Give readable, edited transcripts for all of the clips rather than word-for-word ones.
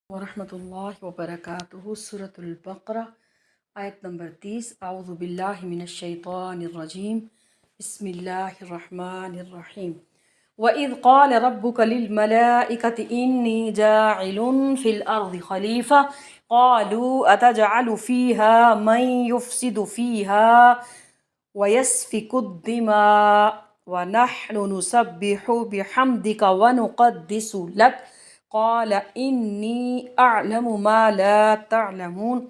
वरहमतुल्लाहि वबरकातुहू। सूरतुल बक़रा आयत नंबर 30। आऊज़ु बिल्लाहि मिनश्शैतानिर्रजीम। बिस्मिल्लाहिर्रहमानिर्रहीम। वइज़ क़ाल रब्बुका लिल-मलाइकति इन्नी जाइलुन फ़िल अर्ज़ि ख़लीफ़ा क़ालू अतजअलु फ़ीहा मन युफ़्सिदु फ़ीहा वयस्फ़िकुद्दिमा व नहनु नुसब्बिहु बिहम्दिका व नुक़द्दिसु लक क़ाल इन्नी अअलमु मा ला तअलमून।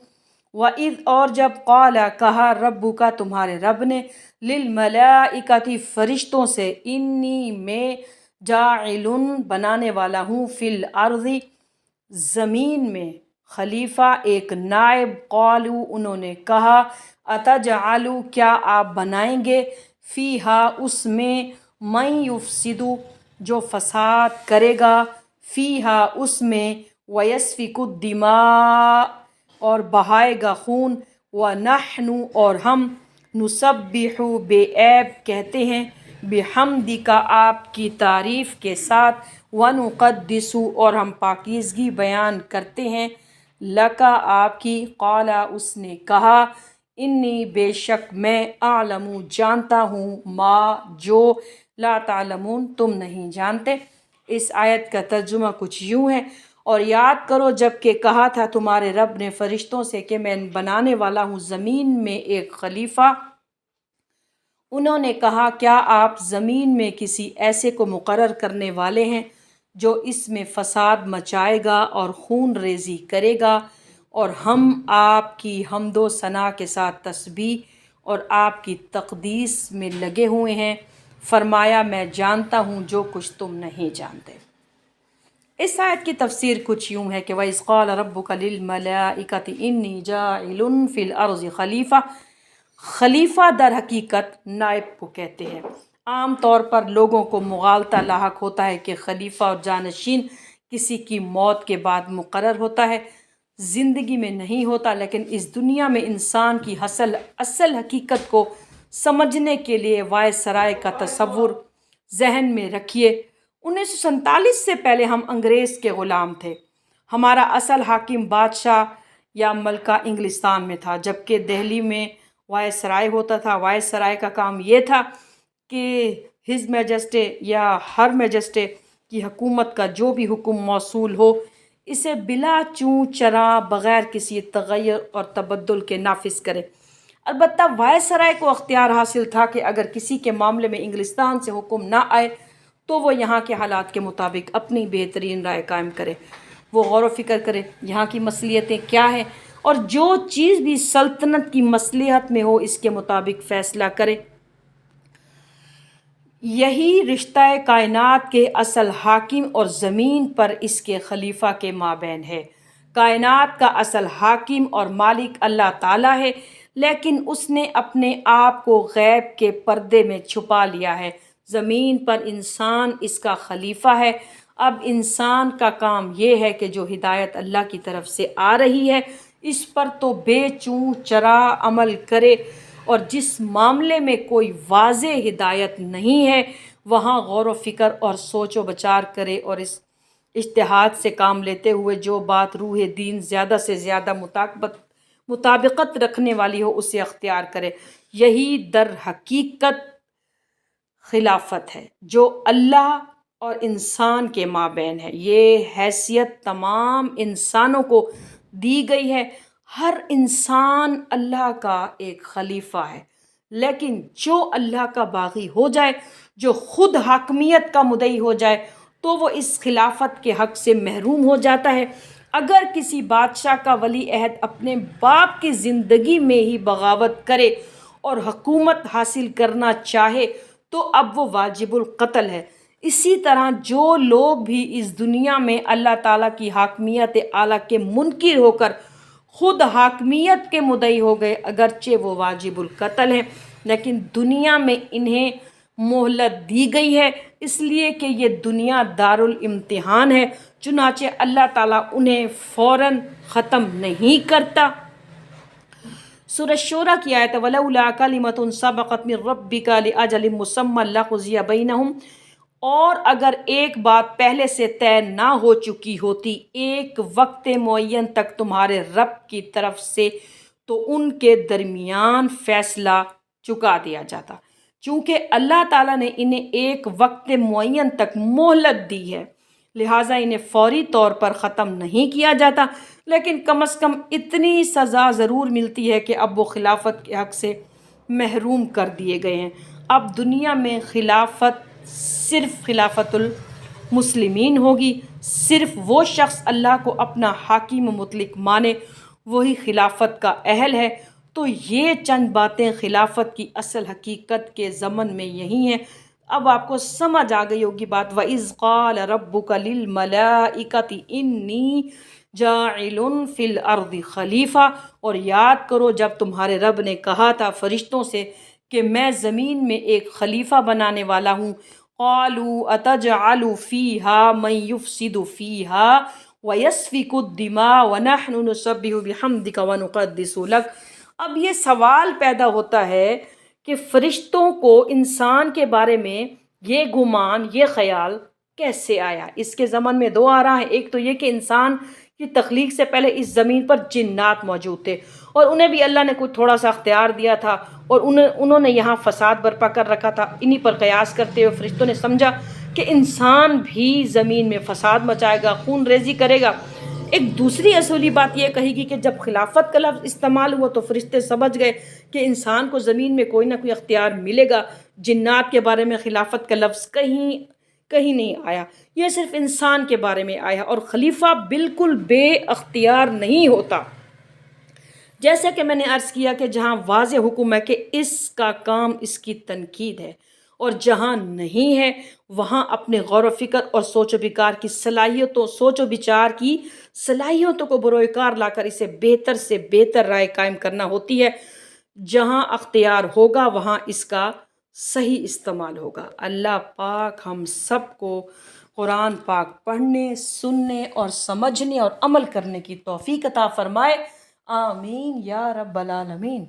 वइज़ और जब क़ाला कहा रब्बुका तुम्हारे रब ने लिल मलाइकति फरिश्तों से इन्नी में जाइलुन बनाने वाला हूँ फ़िल अर्ज़ि ज़मीन में खलीफा एक नायब। क़ालू उन्होंने कहा अतजअलु क्या आप बनाएंगे फ़ीहा उसमें मन युफ़सिदु जो फ़साद करेगा फ़ीहा उसमें वयस्फ़िकुद्दिमा और बहाएगा खून व नहनु और हम नुसब्बिहु बेऐब कहते हैं बिहम्दिका आपकी तारीफ़ के साथ व नुक़द्दिसु और हम पाकीज़गी बयान करते हैं लका आपकी। क़ाला उसने कहा इन्नी बेशक मैं आलमु जानता हूँ मा जो ला तालमून तुम नहीं जानते। इस आयत का तर्जुमा कुछ यूँ है, और याद करो जबकि कहा था तुम्हारे रब ने फरिश्तों से कि मैं बनाने वाला हूँ ज़मीन में एक खलीफा। उन्होंने कहा क्या आप ज़मीन में किसी ऐसे को मुकर्रर करने वाले हैं जो इसमें फ़साद मचाएगा और खून रेज़ी करेगा, और हम आपकी हम्दो सना के साथ तस्बीह और आपकी तक़दीस में लगे हुए हैं। फरमाया मैं जानता हूँ जो कुछ तुम नहीं जानते। इस आयत की तफसीर कुछ यूँ है कि वइज़ क़ाल रब्बुका लिल मलाइकति इन्नी जाइलुन फ़िल अर्ज़ि खलीफ़ा। खलीफा दर हकीकत नायब को कहते हैं। आम तौर पर लोगों को मुग़ालता लाहक होता है कि खलीफा और जानशीन किसी की मौत के बाद मुकर्रर होता है, ज़िंदगी में नहीं होता। लेकिन इस दुनिया में इंसान की असल हकीकत को समझने के लिए वायसराय का तसव्वुर जहन में रखिए। 1947 से पहले हम अंग्रेज़ के ग़ुलाम थे। हमारा असल हाकिम बादशाह या मलका इंग्लिस्तान में था, जबकि दिल्ली में वायसराय होता था। वायसराय का काम ये था कि हिज मैजेस्टी या हर मैजेस्टी की हुकूमत का जो भी हुक्म मौसूल हो इसे बिला चूँ चरा बग़ैर किसी तग़य्युर और तबद्दुल के नाफिज करे। अलबत्ता वायसराय को अख्तियार हासिल था कि अगर किसी के मामले में इंग्लिस्तान से हुक्म ना आए तो वो यहाँ के हालात के मुताबिक अपनी बेहतरीन राय कायम करे। वो गौर व फिक्र करे यहाँ की मसलियतें क्या हैं, और जो चीज़ भी सल्तनत की मसलिहत में हो इसके मुताबिक फ़ैसला करे। यही रिश्ता कायनात के असल हाकिम और ज़मीन पर इसके खलीफा के माबैन है। कायनात का असल हाकिम और मालिक अल्लाह ताला है, लेकिन उसने अपने आप को गैब के पर्दे में छुपा लिया है। ज़मीन पर इंसान इसका खलीफा है। अब इंसान का काम यह है कि जो हिदायत अल्लाह की तरफ से आ रही है इस पर तो बेचूँ चरा अमल करे, और जिस मामले में कोई वाज़े हिदायत नहीं है वहाँ गौर व फिक्र और सोचो बचार करे, और इस इज्तिहाद से काम लेते हुए जो बात रूह दीन ज़्यादा से ज़्यादा मुताबिकत रखने वाली हो उसे अख्तियार करे। यही दर हकीकत खिलाफत है जो अल्लाह और इंसान के माबैन है। ये हैसियत तमाम इंसानों को दी गई है। हर इंसान अल्लाह का एक खलीफा है, लेकिन जो अल्लाह का बागी हो जाए, जो ख़ुद हाकमियत का मुदई हो जाए, तो वो इस खिलाफत के हक़ से महरूम हो जाता है। अगर किसी बादशाह का वली अहद अपने बाप की ज़िंदगी में ही बगावत करे और हुकूमत हासिल करना चाहे तो अब वो वाजिबुल क़त्ल है। इसी तरह जो लोग भी इस दुनिया में अल्लाह ताला की हाकमियत आला के मुनकिर होकर ख़ुद हाकमियत के मुदई हो गए, अगरचे वो वाजिबुल क़त्ल हैं, लेकिन दुनिया में इन्हें मोहलत दी गई है इसलिए कि ये दुनिया दारुल इम्तिहान है। चुनाचे अल्लाह ताला उन्हें फ़ौरन ख़त्म नहीं करता। सूरह शूरा की आयत वलौला कलिमतुन सबक़त मिन रब्बिका लिअजलिन मुसम्मा लक़ुज़िय बैनहुम। اور اگر ایک بات پہلے سے طے نہ ہو چکی ہوتی ایک وقت معین تک تمہارے رب کی طرف سے، تو ان کے درمیان فیصلہ چکا دیا جاتا۔ چونکہ اللہ تعالیٰ نے انہیں ایک وقت معین تک مہلت دی ہے، لہٰذا انہیں فوری طور پر ختم نہیں کیا جاتا، لیکن کم از کم اتنی سزا ضرور ملتی ہے کہ اب وہ خلافت کے حق سے محروم کر دیے گئے ہیں۔ اب دنیا میں خلافت صرف خلافت المسلمین ہوگی، صرف وہ شخص اللہ کو اپنا حاکم و مطلق مانے وہی خلافت کا اہل ہے۔ تو یہ چند باتیں خلافت کی اصل حقیقت کے ضمن میں یہی ہیں۔ اب آپ کو سمجھ آ گئی ہوگی بات۔ وَإِذْ قَالَ رَبُّكَ لِلْمَلَائِكَةِ إِنِّي جَاعِلٌ فِي الْأَرْضِ خلیفہ، اور یاد کرو جب تمہارے رب نے کہا تھا فرشتوں سے کہ میں زمین میں ایک خلیفہ بنانے والا ہوں۔ قَالُوا أَتَجْعَلُ فِيهَا مَن يُفْسِدُ فِيهَا وَيَسْفِكُ الدِّمَاءَ وَنَحْنُ نُسَبِّحُ بِحَمْدِكَ وَنُقَدِّسُ لَكَ۔ اب یہ سوال پیدا ہوتا ہے کہ فرشتوں کو انسان کے بارے میں یہ گمان، یہ خیال کیسے آیا؟ اس کے ضمن میں دو آراء ہیں۔ ایک تو یہ کہ انسان کی تخلیق سے پہلے اس زمین پر جنات موجود تھے، اور انہیں بھی اللہ نے کوئی تھوڑا سا اختیار دیا تھا، اور انہوں نے یہاں فساد برپا کر رکھا تھا۔ انہی پر قیاس کرتے ہوئے فرشتوں نے سمجھا کہ انسان بھی زمین میں فساد مچائے گا، خون ریزی کرے گا۔ ایک دوسری اصولی بات یہ کہی گی کہ جب خلافت کا لفظ استعمال ہوا تو فرشتے سمجھ گئے کہ انسان کو زمین میں کوئی نہ کوئی اختیار ملے گا۔ جنات کے بارے میں خلافت کا لفظ کہیں نہیں آیا، یہ صرف انسان کے بارے میں آیا، اور خلیفہ بالکل بے اختیار نہیں ہوتا۔ جیسا کہ میں نے عرض کیا کہ جہاں واضح حکم ہے کہ اس کا کام اس کی تنقید ہے، اور جہاں نہیں ہے وہاں اپنے غور و فکر اور سوچ و بچار کی صلاحیتوں کو بروئے کار لا کر اسے بہتر سے بہتر رائے قائم کرنا ہوتی ہے۔ جہاں اختیار ہوگا وہاں اس کا صحیح استعمال ہوگا۔ اللہ پاک ہم سب کو قرآن پاک پڑھنے، سننے اور سمجھنے اور عمل کرنے کی توفیق عطا فرمائے۔ آمین یا رب العالمین۔